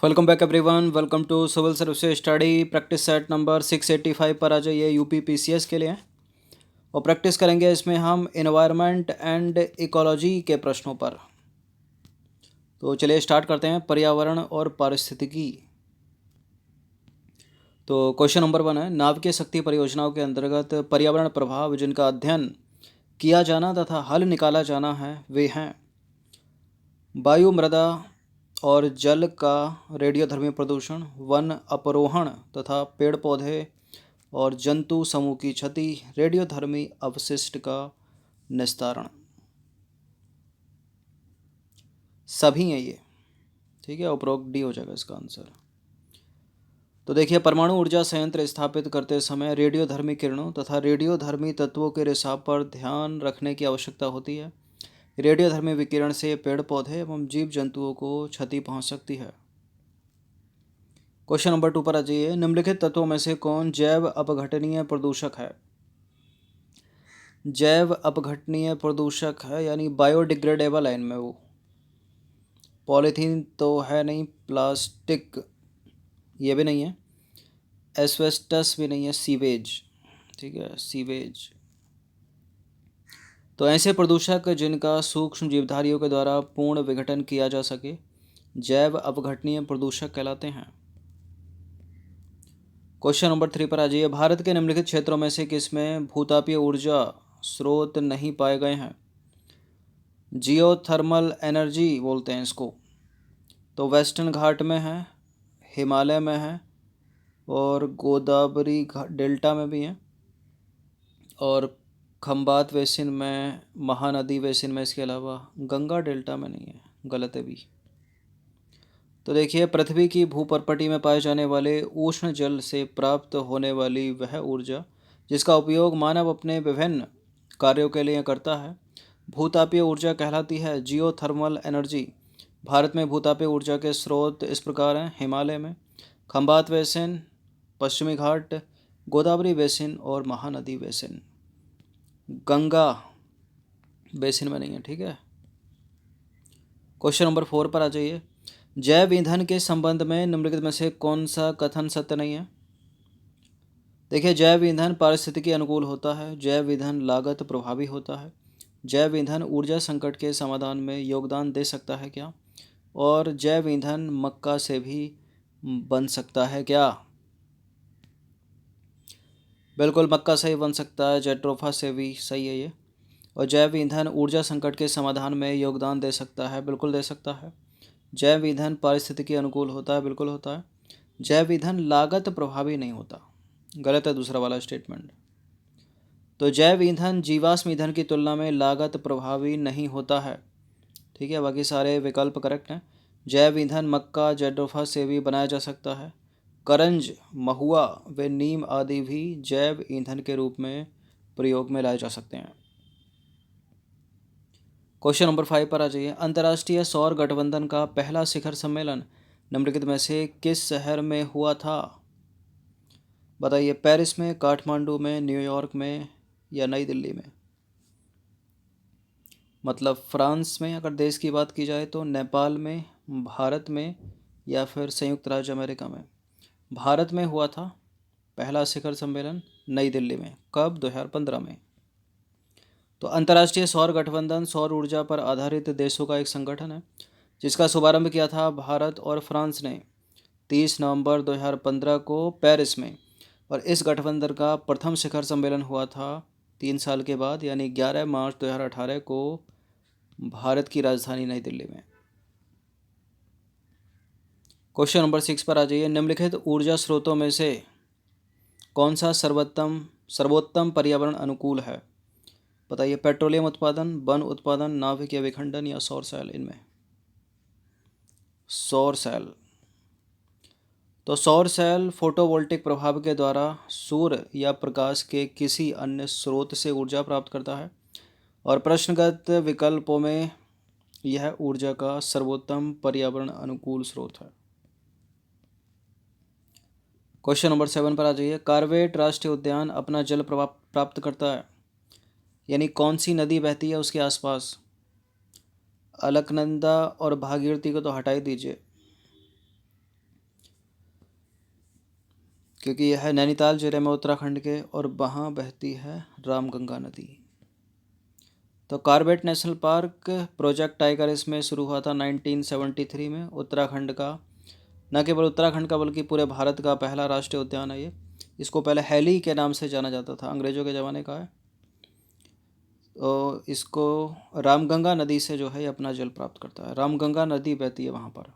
Welcome back everyone. Welcome to civil services study practice set number 685 पर आ जाइए। UP PCS के लिए और प्रैक्टिस करेंगे इसमें हम एनवायरनमेंट एंड इकोलॉजी के प्रश्नों पर। तो चलिए स्टार्ट करते हैं। पर्यावरण और पारिस्थितिकी। तो क्वेश्चन नंबर 1 है, नाभिकीय शक्ति परियोजनाओं के अंतर्गत पर्यावरण प्रभाव जिनका अध्ययन किया जाना तथा हल निकाला जाना है वे हैं वायु, मृदा और जल का रेडियोधर्मी प्रदूषण, वन अपरोहण तथा पेड़ पौधे और जंतु समूह की क्षति, रेडियोधर्मी अवशिष्ट का निस्तारण। सभी हैं ये, ठीक है। उपरोक्त डी हो जाएगा इसका आंसर। तो देखिए, परमाणु ऊर्जा संयंत्र स्थापित करते समय रेडियोधर्मी किरणों तथा रेडियोधर्मी तत्वों के रिसाव पर ध्यान रखने की आवश्यकता होती है। रेडियोधर्मी विकिरण से पेड़ पौधे एवं जीव जंतुओं को क्षति पहुंच सकती है। क्वेश्चन नंबर 2 पर आ जाइए। निम्नलिखित तत्वों में से कौन जैव अपघटनीय प्रदूषक है? जैव अपघटनीय प्रदूषक है यानी बायोडिग्रेडेबल है इनमें वो। पॉलीथीन तो है नहीं, प्लास्टिक ये भी नहीं है, एस्बेस्टस भी नहीं है, सीवेज, ठीक है, सीवेज। तो ऐसे प्रदूषक जिनका सूक्ष्म जीवधारियों के द्वारा पूर्ण विघटन किया जा सके जैव अपघटनीय प्रदूषक कहलाते हैं। क्वेश्चन नंबर 3 पर आ जाइए। भारत के निम्नलिखित क्षेत्रों में से किसमें भूतापीय ऊर्जा स्रोत नहीं पाए गए हैं? जियोथर्मल एनर्जी बोलते हैं इसको। तो वेस्टर्न घाट में है, हिमालय में है और गोदावरी डेल्टा में भी है और खंबात बेसिन में, महानदी बेसिन में, इसके अलावा गंगा डेल्टा में नहीं है, गलत है भी। तो देखिए, पृथ्वी की भूपर्पटी में पाए जाने वाले उष्ण जल से प्राप्त होने वाली वह ऊर्जा जिसका उपयोग मानव अपने विभिन्न कार्यों के लिए करता है भूतापीय ऊर्जा कहलाती है, जियोथर्मल एनर्जी। भारत में भूतापीय ऊर्जा के स्रोत इस प्रकार हैं: हिमालय में, खंबात बेसिन, पश्चिमी घाट, गोदावरी बेसिन और महानदी बेसिन। गंगा बेसिन में नहीं है, ठीक है। क्वेश्चन नंबर 4 पर आ जाइए। जैव ईंधन के संबंध में निम्नलिखित में से कौन सा कथन सत्य नहीं है? देखिए, जैव ईंधन पारिस्थितिकी अनुकूल होता है, जैव ईंधन लागत प्रभावी होता है, जैव ईंधन ऊर्जा संकट के समाधान में योगदान दे सकता है क्या, और जैव ईंधन मक्का से भी बन सकता है क्या? बिल्कुल मक्का से ही बन सकता है, जेट्रोफा से भी सही है ये। और जैव ईंधन ऊर्जा संकट के समाधान में योगदान दे सकता है, बिल्कुल दे सकता है। जैव ईंधन पारिस्थितिकी अनुकूल होता है, बिल्कुल होता है। जैव ईंधन लागत प्रभावी नहीं होता, गलत है दूसरा वाला स्टेटमेंट। तो जैव ईंधन जीवाश्म ईंधन की तुलना में लागत प्रभावी नहीं होता है, ठीक है। बाकी सारे विकल्प करेक्ट हैं। जैव ईंधन मक्का, जेट्रोफा से भी बनाया जा सकता है। करंज, महुआ व नीम आदि भी जैव ईंधन के रूप में प्रयोग में लाए जा सकते हैं। क्वेश्चन नंबर 5 पर आ जाइए। अंतर्राष्ट्रीय सौर गठबंधन का पहला शिखर सम्मेलन निम्नलिखित में से किस शहर में हुआ था? बताइए, पेरिस में, काठमांडू में, न्यूयॉर्क में या नई दिल्ली में? मतलब फ्रांस में अगर देश की बात की जाए तो, नेपाल में, भारत में या फिर संयुक्त राज्य अमेरिका में? भारत में हुआ था पहला शिखर सम्मेलन, नई दिल्ली में। कब? 2015 में। तो अंतर्राष्ट्रीय सौर गठबंधन सौर ऊर्जा पर आधारित देशों का एक संगठन है जिसका शुभारंभ किया था भारत और फ्रांस ने 30 नवंबर 2015 को पेरिस में। और इस गठबंधन का प्रथम शिखर सम्मेलन हुआ था 3 साल के बाद, यानी 11 मार्च 2018 को भारत की राजधानी नई दिल्ली में। क्वेश्चन नंबर 6 पर आ जाइए। निम्नलिखित ऊर्जा स्रोतों में से कौन सा सर्वोत्तम पर्यावरण अनुकूल है? बताइए, पेट्रोलियम उत्पादन, वन उत्पादन, नाभिकीय विखंडन या सौर सेल? इनमें सौर सेल। तो सौर सेल फोटोवोल्टिक प्रभाव के द्वारा सूर्य या प्रकाश के किसी अन्य स्रोत से ऊर्जा प्राप्त करता है और प्रश्नगत विकल्पों में यह ऊर्जा का सर्वोत्तम पर्यावरण अनुकूल स्रोत है। क्वेश्चन नंबर 7 पर आ जाइए। कार्वेट राष्ट्रीय उद्यान अपना जल प्रवाह प्राप्त करता है, यानी कौन सी नदी बहती है उसके आसपास? अलकनंदा और भागीरथी को तो हटा ही दीजिए, क्योंकि यह है नैनीताल जिले में उत्तराखंड के, और वहाँ बहती है रामगंगा नदी। तो Corbett national park project tiger इसमें शुरू हुआ था 1973 में। उत्तराखंड का, न केवल उत्तराखंड का बल्कि पूरे भारत का पहला राष्ट्रीय उद्यान है ये। इसको पहले हैली के नाम से जाना जाता था, अंग्रेज़ों के ज़माने का है। तो इसको रामगंगा नदी से जो है ये अपना जल प्राप्त करता है। रामगंगा नदी बहती है वहाँ पर।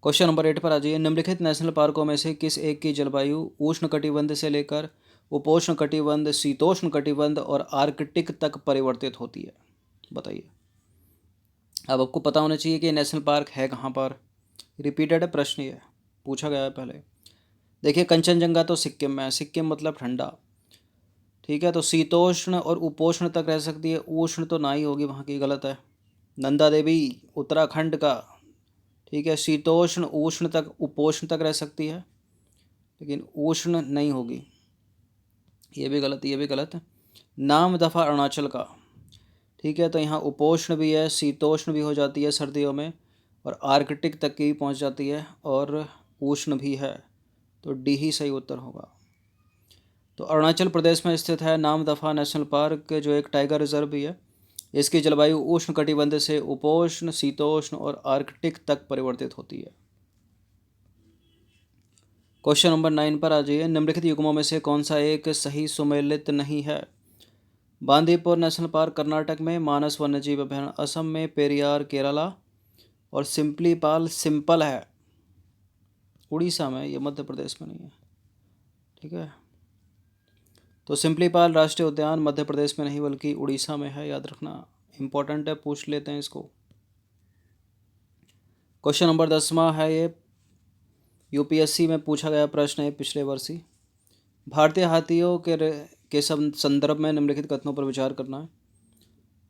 क्वेश्चन नंबर 8 पर आ जाइए। निम्नलिखित नेशनल पार्कों में से किस एक की जलवायु उष्ण कटिबंध से लेकर उपोष्ण कटिबंध, शीतोष्ण कटिबंध और आर्कटिक तक परिवर्तित होती है? बताइए। अब आपको पता होना चाहिए कि नेशनल पार्क है कहाँ पर। रिपीटेड है प्रश्न, ये पूछा गया है पहले। देखिए, कंचनजंगा तो सिक्किम में है, सिक्किम मतलब ठंडा, ठीक है। तो शीतोष्ण और उपोष्ण तक रह सकती है, उष्ण तो ना ही होगी वहाँ की, गलत है। नंदा देवी उत्तराखंड का, ठीक है। शीतोष्ण उष्ण तक, उपोष्ण तक रह सकती है, लेकिन उष्ण नहीं होगी, ये भी गलत, ये भी गलत है। नाम दफ़ा अरुणाचल का, ठीक है। तो यहाँ उपोष्ण भी है, शीतोष्ण भी हो जाती है सर्दियों में, और आर्कटिक तक की भी पहुँच जाती है, और उष्ण भी है। तो डी ही सही उत्तर होगा। तो अरुणाचल प्रदेश में स्थित है नाम दफ़ा नेशनल पार्क, जो एक टाइगर रिजर्व भी है। इसकी जलवायु उष्ण कटिबंध से उपोष्ण, शीतोष्ण और आर्कटिक तक परिवर्तित होती है। क्वेश्चन नंबर 9 पर आ जाइए। निम्नलिखित युग्मों में से कौन सा एक सही सुमेलित नहीं है? बांदीपुर नेशनल पार्क कर्नाटक में, मानस वन्यजीव अभयारण्य असम में, पेरियार केरला, और सिम्पलीपाल सिंपल है उड़ीसा में, ये मध्य प्रदेश में नहीं है, ठीक है। तो सिम्पलीपाल राष्ट्रीय उद्यान मध्य प्रदेश में नहीं बल्कि उड़ीसा में है, याद रखना, इंपॉर्टेंट है, पूछ लेते हैं इसको। क्वेश्चन नंबर 10वां है, ये यूपीएससी में पूछा गया प्रश्न है पिछले वर्ष ही। भारतीय हाथियों के संदर्भ में निम्नलिखित कथनों पर विचार करना है।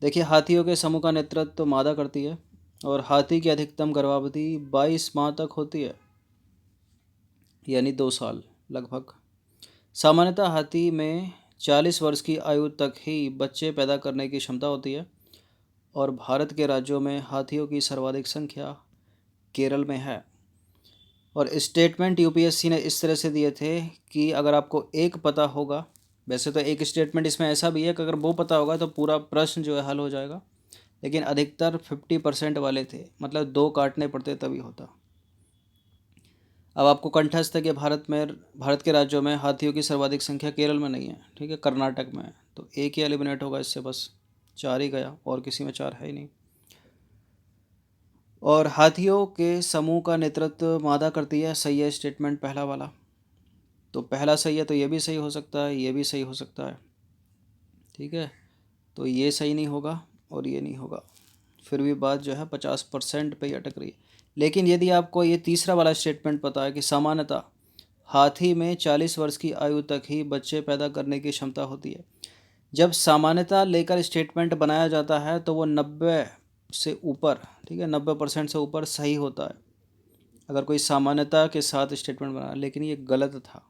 देखिए, हाथियों के समूह का नेतृत्व तो मादा करती है, और हाथी की अधिकतम गर्भावधि 22 माह तक होती है, यानी 2 साल लगभग। सामान्यतः हाथी में 40 वर्ष की आयु तक ही बच्चे पैदा करने की क्षमता होती है, और भारत के राज्यों में हाथियों की सर्वाधिक संख्या केरल में है। और स्टेटमेंट यूपीएससी ने इस तरह से दिए थे कि अगर आपको एक पता होगा, वैसे तो एक स्टेटमेंट इसमें ऐसा भी है कि अगर वो पता होगा तो पूरा प्रश्न जो है हल हो जाएगा, लेकिन अधिकतर 50% वाले थे, मतलब 2 काटने पड़ते तभी होता। अब आपको कंठस्थ है कि भारत के राज्यों में हाथियों की सर्वाधिक संख्या केरल में नहीं है, ठीक है, कर्नाटक में है। तो एक ही एलिमिनेट होगा इससे, बस 4 ही गया, और किसी में 4 है ही नहीं। और हाथियों के समूह का नेतृत्व मादा करती है, सही है स्टेटमेंट पहला वाला। तो पहला सही है, तो ये भी सही हो सकता है, ये भी सही हो सकता है, ठीक है। तो ये सही नहीं होगा और ये नहीं होगा, फिर भी बात जो है 50% पे ही अटक रही है। लेकिन यदि आपको ये तीसरा वाला स्टेटमेंट पता है कि सामान्यतः हाथी में 40 वर्ष की आयु तक ही बच्चे पैदा करने की क्षमता होती है, जब सामान्यता लेकर स्टेटमेंट बनाया जाता है तो वो 90 से ऊपर, ठीक है, 90% से ऊपर सही होता है अगर कोई सामान्यता के साथ स्टेटमेंट बनाया। लेकिन ये गलत था,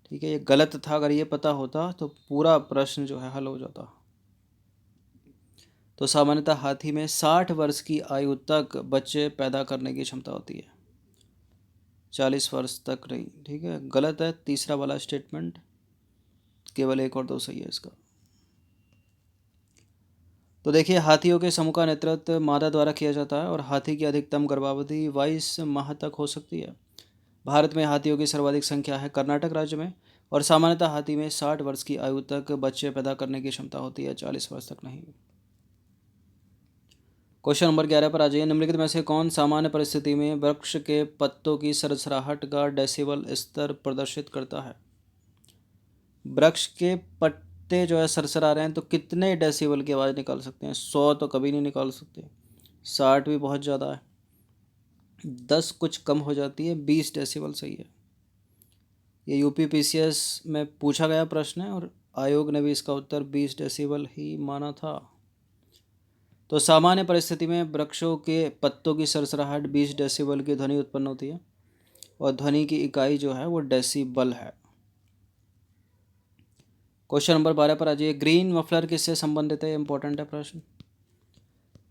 ठीक है, ये गलत था। अगर ये पता होता तो पूरा प्रश्न जो है हल हो जाता। तो सामान्यतः हाथी में 60 वर्ष की आयु तक बच्चे पैदा करने की क्षमता होती है, 40 वर्ष तक नहीं, ठीक है, गलत है तीसरा वाला स्टेटमेंट, केवल 1 और 2 सही है इसका। तो देखिए, हाथियों के समूह का नेतृत्व मादा द्वारा किया जाता है, और हाथी की अधिकतम गर्भावधि 22 माह तक हो सकती है। भारत में हाथियों की सर्वाधिक संख्या है कर्नाटक राज्य में, और सामान्यतः हाथी में 60 वर्ष की आयु तक बच्चे पैदा करने की क्षमता होती है, 40 वर्ष तक नहीं। क्वेश्चन नंबर 11 पर आ जाइए। निम्नलिखित में से कौन सामान्य परिस्थिति में वृक्ष के पत्तों की सरसराहट का डेसिबल स्तर प्रदर्शित करता है? वृक्ष के पत्ते जो है सरसरा रहे हैं तो कितने डेसिबल की आवाज़ निकाल सकते हैं? 100 तो कभी नहीं निकाल सकते, 60 भी बहुत ज़्यादा है, 10 कुछ कम हो जाती है, 20 डेसिबल सही है। ये यूपी पीसीएस में पूछा गया प्रश्न है, और आयोग ने भी इसका उत्तर 20 डेसिबल ही माना था। तो सामान्य परिस्थिति में वृक्षों के पत्तों की सरसराहट 20 डेसिबल की ध्वनि उत्पन्न होती है, और ध्वनि की इकाई जो है वो डेसिबल है। क्वेश्चन नंबर 12 पर आ जाइए। ग्रीन मफलर किससे संबंधित है? इंपॉर्टेंट है प्रश्न।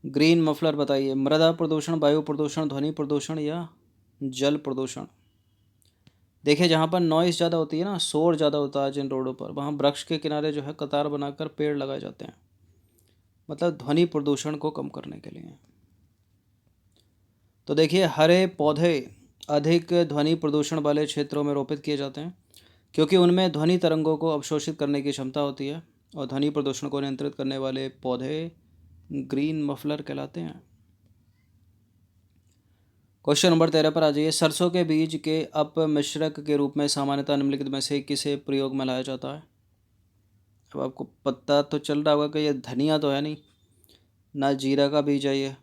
ग्रीन मफलर बताइए। मृदा प्रदूषण, वायु प्रदूषण, ध्वनि प्रदूषण या जल प्रदूषण? देखिए जहाँ पर नॉइज़ ज़्यादा होती है ना, शोर ज़्यादा होता है जिन रोडों पर, वहाँ वृक्ष के किनारे जो है कतार बनाकर पेड़ लगाए जाते हैं, मतलब ध्वनि प्रदूषण को कम करने के लिए। तो देखिए हरे पौधे अधिक ध्वनि प्रदूषण वाले क्षेत्रों में रोपित किए जाते हैं, क्योंकि उनमें ध्वनि तरंगों को अवशोषित करने की क्षमता होती है, और ध्वनि प्रदूषण को नियंत्रित करने वाले पौधे ग्रीन मफलर कहलाते हैं। क्वेश्चन नंबर 13 पर आ जाइए। सरसों के बीज के अपमिश्रक के रूप में सामान्यतः निम्नलिखित में से किसे प्रयोग में लाया जाता है? अब आपको पता तो चल रहा होगा कि ये धनिया तो है नहीं, ना जीरा का बीज है, ये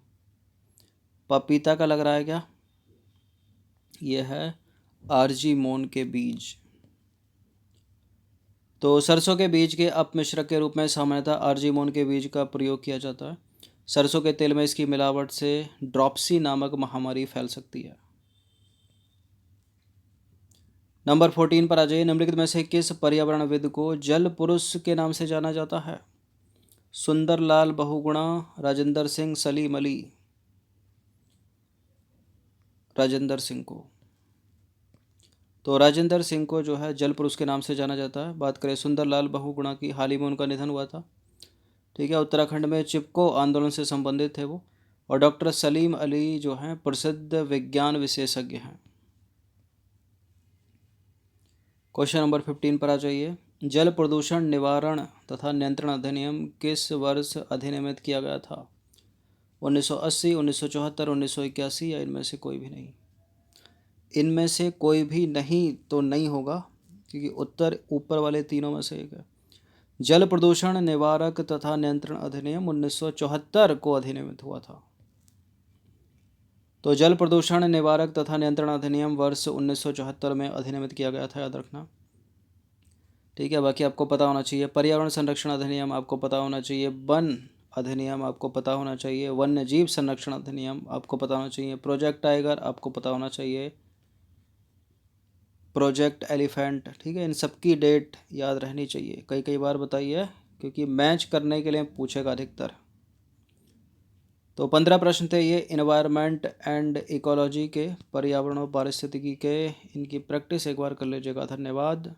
पपीता का लग रहा है क्या? ये है आरजी मोन के बीज। तो सरसों के बीज के अपमिश्रक के रूप में सामान्यतः आरजी मोन के बीज का प्रयोग किया जाता है। सरसों के तेल में इसकी मिलावट से ड्रॉप्सी नामक महामारी फैल सकती है। नंबर 14 पर आ जाइए। निम्नलिखित में से किस पर्यावरणविद को जल पुरुष के नाम से जाना जाता है? सुंदरलाल बहुगुणा, राजेंद्र सिंह, सलीम अली? राजेंद्र सिंह को। तो राजेंद्र सिंह को जो है जल पुरुष के नाम से जाना जाता है। बात करें सुंदरलाल बहुगुणा की, हाल ही में उनका निधन हुआ था। ठीक है, उत्तराखंड में चिपको आंदोलन से संबंधित थे वो। और डॉक्टर सलीम अली जो हैं प्रसिद्ध विज्ञान विशेषज्ञ हैं। क्वेश्चन नंबर 15 पर आ जाइए। जल प्रदूषण निवारण तथा नियंत्रण अधिनियम किस वर्ष अधिनियमित किया गया था? 1980, 1974, 1981 या इनमें से कोई भी नहीं? इनमें से कोई भी नहीं तो नहीं होगा, क्योंकि उत्तर ऊपर वाले तीनों में से एक है। जल प्रदूषण निवारक तथा नियंत्रण अधिनियम 1974 को अधिनियमित हुआ था। तो जल प्रदूषण निवारक तथा नियंत्रण अधिनियम वर्ष 1974 में अधिनियमित किया गया था, याद रखना। ठीक है, बाकी आपको पता होना चाहिए पर्यावरण संरक्षण अधिनियम, आपको पता होना चाहिए वन अधिनियम, आपको पता होना चाहिए वन्य जीव संरक्षण अधिनियम, आपको पता होना चाहिए प्रोजेक्ट टाइगर, आपको पता होना चाहिए प्रोजेक्ट एलिफेंट। ठीक है, इन सब की डेट याद रहनी चाहिए, कई कई बार बताइए, क्योंकि मैच करने के लिए पूछेगा अधिकतर। तो 15 प्रश्न थे ये इन्वायरमेंट एंड इकोलॉजी के, पर्यावरण और पारिस्थितिकी के। इनकी प्रैक्टिस एक बार कर लीजिएगा। धन्यवाद।